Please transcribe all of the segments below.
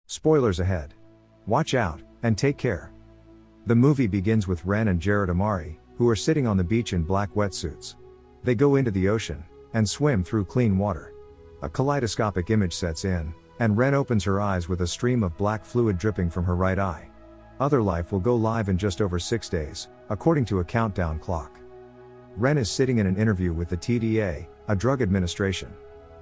Spoilers ahead. Watch out, and take care. The movie begins with Ren and Jared Amari, who are sitting on the beach in black wetsuits. They go into the ocean, and swim through clean water. A kaleidoscopic image sets in, and Ren opens her eyes with a stream of black fluid dripping from her right eye. Other Life will go live in just over 6 days, according to a countdown clock. Ren is sitting in an interview with the TDA, a drug administration.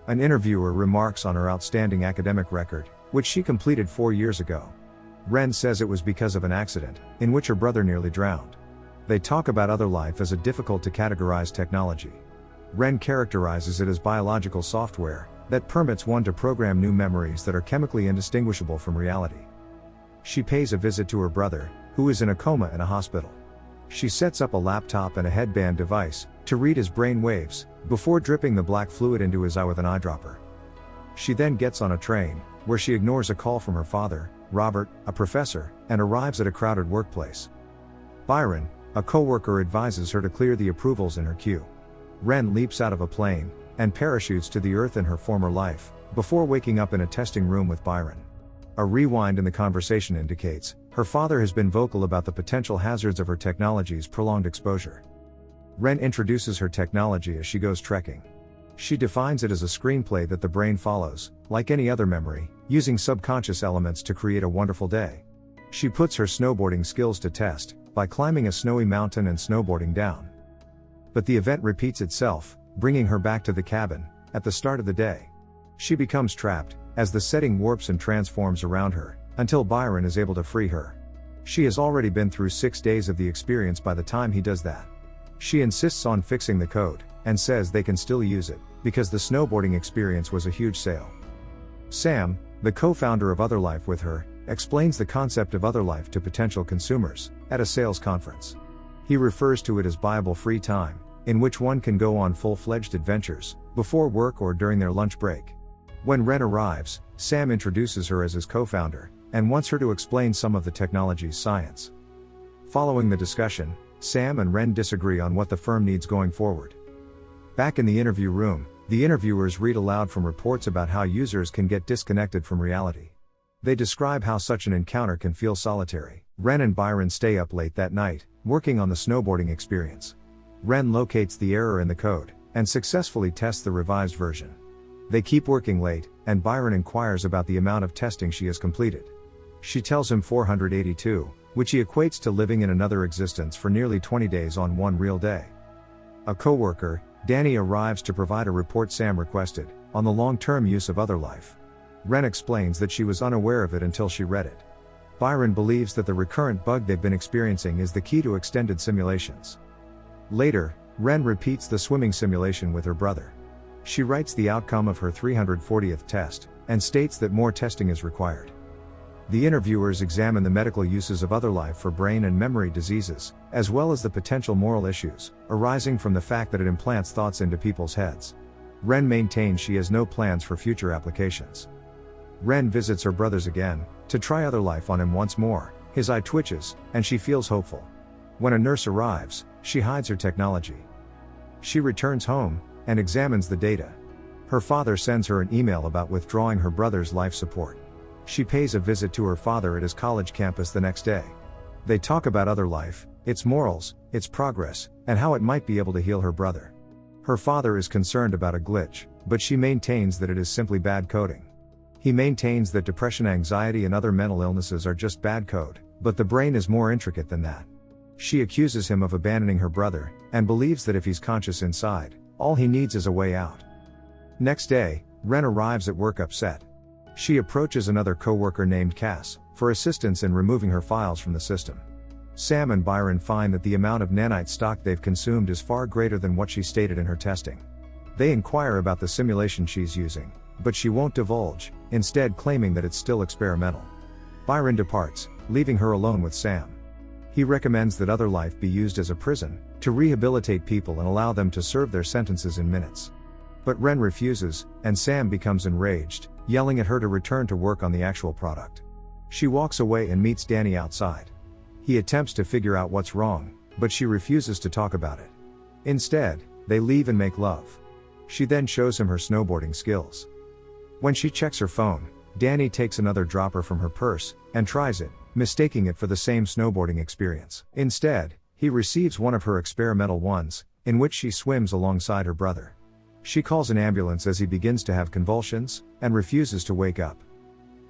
An interviewer remarks on her outstanding academic record, which she completed 4 years ago. Ren says it was because of an accident, in which her brother nearly drowned. They talk about Other Life as a difficult to categorize technology. Ren characterizes it as biological software that permits one to program new memories that are chemically indistinguishable from reality. She pays a visit to her brother, who is in a coma in a hospital. She sets up a laptop and a headband device to read his brain waves, before dripping the black fluid into his eye with an eyedropper. She then gets on a train, where she ignores a call from her father, Robert, a professor, and arrives at a crowded workplace. Byron, a co-worker, advises her to clear the approvals in her queue. Ren leaps out of a plane, and parachutes to the earth in her former life, before waking up in a testing room with Byron. A rewind in the conversation indicates, her father has been vocal about the potential hazards of her technology's prolonged exposure. Ren introduces her technology as she goes trekking. She defines it as a screenplay that the brain follows, like any other memory, using subconscious elements to create a wonderful day. She puts her snowboarding skills to test, by climbing a snowy mountain and snowboarding down. But the event repeats itself, bringing her back to the cabin, at the start of the day. She becomes trapped, as the setting warps and transforms around her, until Byron is able to free her. She has already been through 6 days of the experience by the time he does that. She insists on fixing the code, and says they can still use it, because the snowboarding experience was a huge sale. Sam, the co-founder of Other Life with her, explains the concept of Other Life to potential consumers, at a sales conference. He refers to it as buyable free time, in which one can go on full-fledged adventures, before work or during their lunch break. When Ren arrives, Sam introduces her as his co-founder, and wants her to explain some of the technology's science. Following the discussion, Sam and Ren disagree on what the firm needs going forward. Back in the interview room, the interviewers read aloud from reports about how users can get disconnected from reality. They describe how such an encounter can feel solitary. Ren and Byron stay up late that night, working on the snowboarding experience. Ren locates the error in the code, and successfully tests the revised version. They keep working late, and Byron inquires about the amount of testing she has completed. She tells him 482, which he equates to living in another existence for nearly 20 days on one real day. A co-worker, Danny, arrives to provide a report Sam requested, on the long-term use of Other Life. Ren explains that she was unaware of it until she read it. Byron believes that the recurrent bug they've been experiencing is the key to extended simulations. Later, Ren repeats the swimming simulation with her brother. She writes the outcome of her 340th test, and states that more testing is required. The interviewers examine the medical uses of Other Life for brain and memory diseases, as well as the potential moral issues, arising from the fact that it implants thoughts into people's heads. Ren maintains she has no plans for future applications. Ren visits her brothers again, to try Other Life on him once more. His eye twitches, and she feels hopeful. When a nurse arrives, she hides her technology. She returns home, and examines the data. Her father sends her an email about withdrawing her brother's life support. She pays a visit to her father at his college campus the next day. They talk about Other Life, its morals, its progress, and how it might be able to heal her brother. Her father is concerned about a glitch, but she maintains that it is simply bad coding. He maintains that depression, anxiety, and other mental illnesses are just bad code, but the brain is more intricate than that. She accuses him of abandoning her brother, and believes that if he's conscious inside, all he needs is a way out. Next day, Ren arrives at work upset. She approaches another co-worker named Cass, for assistance in removing her files from the system. Sam and Byron find that the amount of nanite stock they've consumed is far greater than what she stated in her testing. They inquire about the simulation she's using, but she won't divulge, instead claiming that it's still experimental. Byron departs, leaving her alone with Sam. He recommends that Other Life be used as a prison, to rehabilitate people and allow them to serve their sentences in minutes. But Ren refuses, and Sam becomes enraged, yelling at her to return to work on the actual product. She walks away and meets Danny outside. He attempts to figure out what's wrong, but she refuses to talk about it. Instead, they leave and make love. She then shows him her snowboarding skills. When she checks her phone, Danny takes another dropper from her purse, and tries it, mistaking it for the same snowboarding experience. Instead, he receives one of her experimental ones, in which she swims alongside her brother. She calls an ambulance as he begins to have convulsions, and refuses to wake up.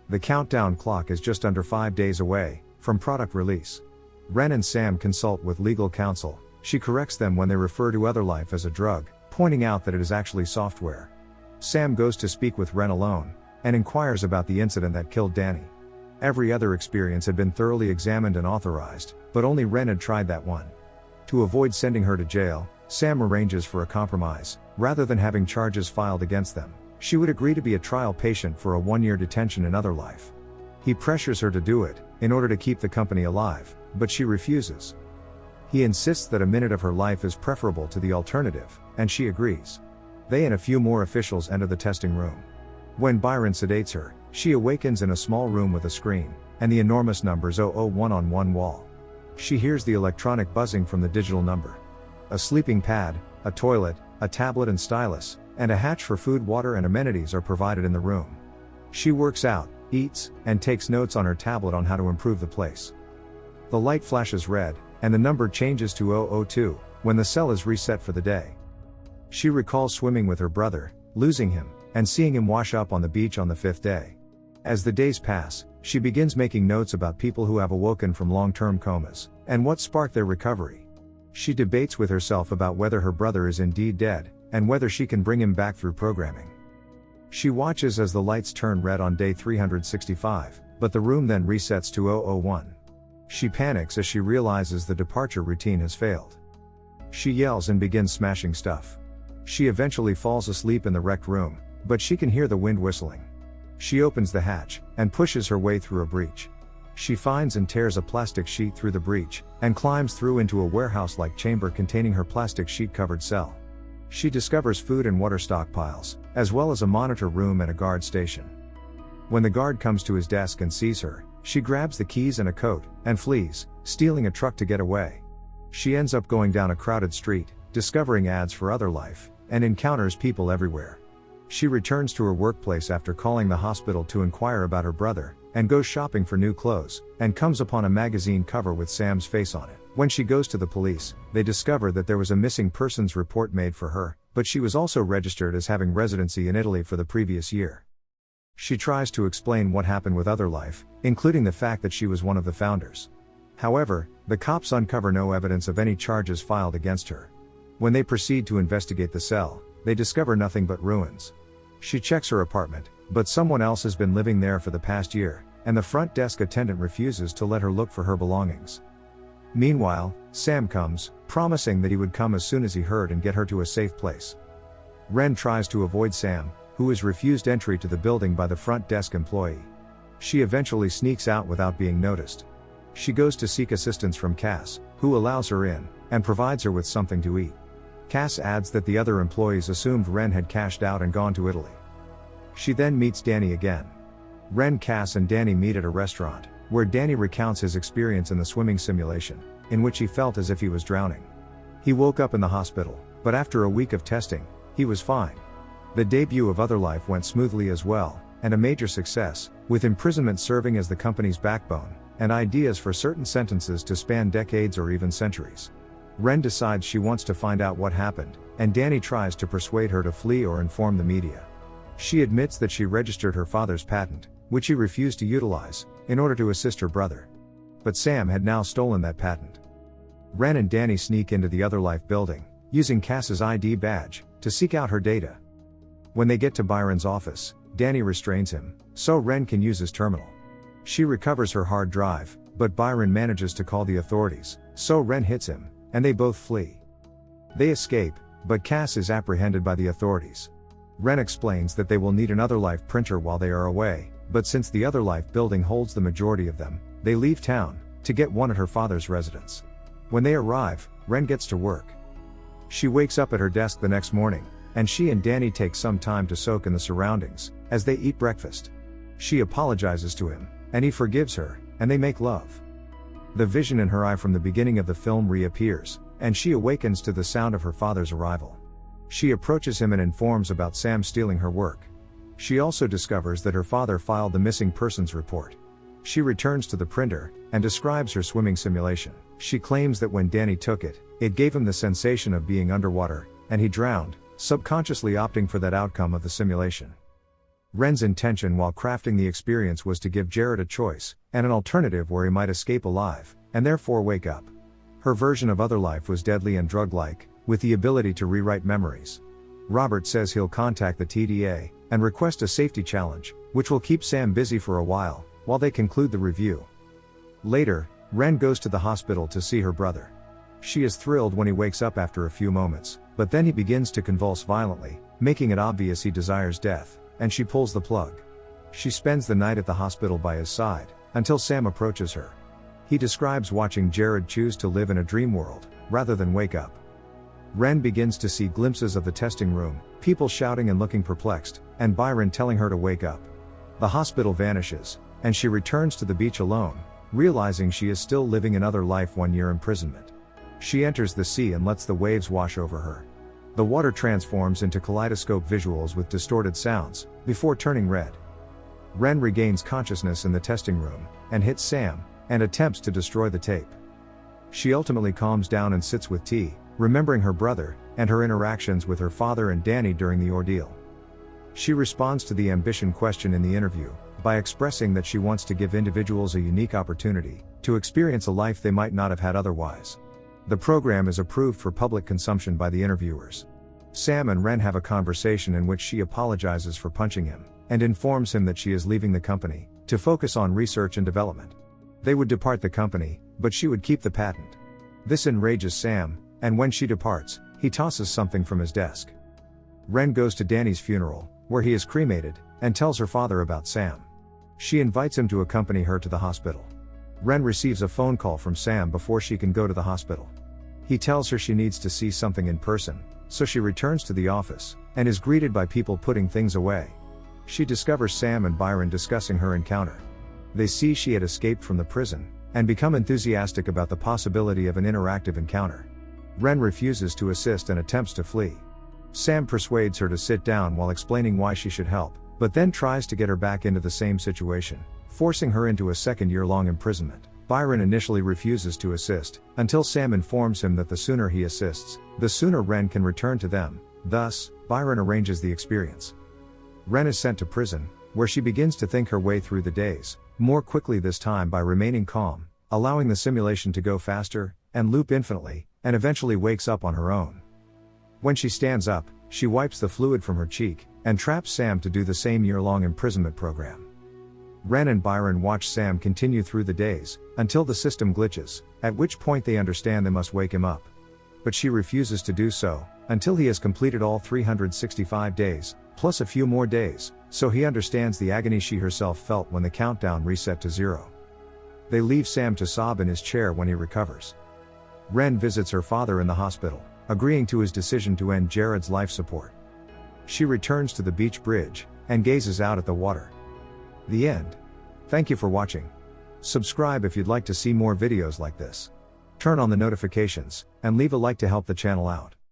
The countdown clock is just under 5 days away from product release. Ren and Sam consult with legal counsel. She corrects them when they refer to Otherlife as a drug, pointing out that it is actually software. Sam goes to speak with Ren alone, and inquires about the incident that killed Danny. Every other experience had been thoroughly examined and authorized, but only Ren had tried that one. To avoid sending her to jail, Sam arranges for a compromise. Rather than having charges filed against them, she would agree to be a trial patient for a 1-year detention in Otherlife. He pressures her to do it, in order to keep the company alive, but she refuses. He insists that a minute of her life is preferable to the alternative, and she agrees. They and a few more officials enter the testing room. When Byron sedates her, she awakens in a small room with a screen, and the enormous numbers 001 on one wall. She hears the electronic buzzing from the digital number. A sleeping pad, a toilet, a tablet and stylus, and a hatch for food, water and amenities are provided in the room. She works out, eats, and takes notes on her tablet on how to improve the place. The light flashes red, and the number changes to 002, when the cell is reset for the day. She recalls swimming with her brother, losing him, and seeing him wash up on the beach on the 5th day. As the days pass, she begins making notes about people who have awoken from long-term comas, and what sparked their recovery. She debates with herself about whether her brother is indeed dead, and whether she can bring him back through programming. She watches as the lights turn red on day 365, but the room then resets to 001. She panics as she realizes the departure routine has failed. She yells and begins smashing stuff. She eventually falls asleep in the wrecked room, but she can hear the wind whistling. She opens the hatch, and pushes her way through a breach. She finds and tears a plastic sheet through the breach, and climbs through into a warehouse-like chamber containing her plastic sheet-covered cell. She discovers food and water stockpiles, as well as a monitor room and a guard station. When the guard comes to his desk and sees her, she grabs the keys and a coat, and flees, stealing a truck to get away. She ends up going down a crowded street, discovering ads for Otherlife, and encounters people everywhere. She returns to her workplace after calling the hospital to inquire about her brother, and goes shopping for new clothes, and comes upon a magazine cover with Sam's face on it. When she goes to the police, they discover that there was a missing persons report made for her, but she was also registered as having residency in Italy for the previous year. She tries to explain what happened with Otherlife, including the fact that she was one of the founders. However, the cops uncover no evidence of any charges filed against her. When they proceed to investigate the cell, they discover nothing but ruins. She checks her apartment, but someone else has been living there for the past year, and the front desk attendant refuses to let her look for her belongings. Meanwhile, Sam comes, promising that he would come as soon as he heard and get her to a safe place. Ren tries to avoid Sam, who is refused entry to the building by the front desk employee. She eventually sneaks out without being noticed. She goes to seek assistance from Cass, who allows her in, and provides her with something to eat. Cass adds that the other employees assumed Ren had cashed out and gone to Italy. She then meets Danny again. Ren, Cass and Danny meet at a restaurant, where Danny recounts his experience in the swimming simulation, in which he felt as if he was drowning. He woke up in the hospital, but after a week of testing, he was fine. The debut of Otherlife went smoothly as well, and a major success, with imprisonment serving as the company's backbone, and ideas for certain sentences to span decades or even centuries. Ren decides she wants to find out what happened, and Danny tries to persuade her to flee or inform the media. She admits that she registered her father's patent, which he refused to utilize, in order to assist her brother. But Sam had now stolen that patent. Ren and Danny sneak into the Otherlife building, using Cass's ID badge, to seek out her data. When they get to Byron's office, Danny restrains him, so Ren can use his terminal. She recovers her hard drive, but Byron manages to call the authorities, so Ren hits him, and they both flee. They escape, but Cass is apprehended by the authorities. Ren explains that they will need an Otherlife printer while they are away, but since the Otherlife building holds the majority of them, they leave town, to get one at her father's residence. When they arrive, Ren gets to work. She wakes up at her desk the next morning, and she and Danny take some time to soak in the surroundings, as they eat breakfast. She apologizes to him, and he forgives her, and they make love. The vision in her eye from the beginning of the film reappears, and she awakens to the sound of her father's arrival. She approaches him and informs about Sam stealing her work. She also discovers that her father filed the missing persons report. She returns to the printer, and describes her swimming simulation. She claims that when Danny took it, it gave him the sensation of being underwater, and he drowned, subconsciously opting for that outcome of the simulation. Ren's intention while crafting the experience was to give Jared a choice, and an alternative where he might escape alive, and therefore wake up. Her version of other life was deadly and drug-like, with the ability to rewrite memories. Robert says he'll contact the TDA, and request a safety challenge, which will keep Sam busy for a while they conclude the review. Later, Ren goes to the hospital to see her brother. She is thrilled when he wakes up after a few moments, but then he begins to convulse violently, making it obvious he desires death, and she pulls the plug. She spends the night at the hospital by his side, until Sam approaches her. He describes watching Jared choose to live in a dream world, rather than wake up. Ren begins to see glimpses of the testing room, people shouting and looking perplexed, and Byron telling her to wake up. The hospital vanishes, and she returns to the beach alone, realizing she is still living another life 1 year imprisonment. She enters the sea and lets the waves wash over her. The water transforms into kaleidoscope visuals with distorted sounds, before turning red. Ren regains consciousness in the testing room, and hits Sam, and attempts to destroy the tape. She ultimately calms down and sits with T, remembering her brother, and her interactions with her father and Danny during the ordeal. She responds to the ambition question in the interview, by expressing that she wants to give individuals a unique opportunity to experience a life they might not have had otherwise. The program is approved for public consumption by the interviewers. Sam and Ren have a conversation in which she apologizes for punching him, and informs him that she is leaving the company, to focus on research and development. They would depart the company, but she would keep the patent. This enrages Sam, and when she departs, he tosses something from his desk. Ren goes to Danny's funeral, where he is cremated, and tells her father about Sam. She invites him to accompany her to the hospital. Ren receives a phone call from Sam before she can go to the hospital. He tells her she needs to see something in person, so she returns to the office, and is greeted by people putting things away. She discovers Sam and Byron discussing her encounter. They see she had escaped from the prison, and become enthusiastic about the possibility of an interactive encounter. Ren refuses to assist and attempts to flee. Sam persuades her to sit down while explaining why she should help, but then tries to get her back into the same situation, forcing her into a second-year-long imprisonment. Byron initially refuses to assist, until Sam informs him that the sooner he assists, the sooner Ren can return to them. Thus, Byron arranges the experience. Ren is sent to prison, where she begins to think her way through the days, more quickly this time by remaining calm, allowing the simulation to go faster, and loop infinitely, and eventually wakes up on her own. When she stands up, she wipes the fluid from her cheek, and traps Sam to do the same year-long imprisonment program. Ren and Byron watch Sam continue through the days, until the system glitches, at which point they understand they must wake him up. But she refuses to do so, until he has completed all 365 days, plus a few more days, so he understands the agony she herself felt when the countdown reset to 0. They leave Sam to sob in his chair when he recovers. Ren visits her father in the hospital, agreeing to his decision to end Jared's life support. She returns to the beach bridge, and gazes out at the water. The end. Thank you for watching. Subscribe if you'd like to see more videos like this. Turn on the notifications, and leave a like to help the channel out.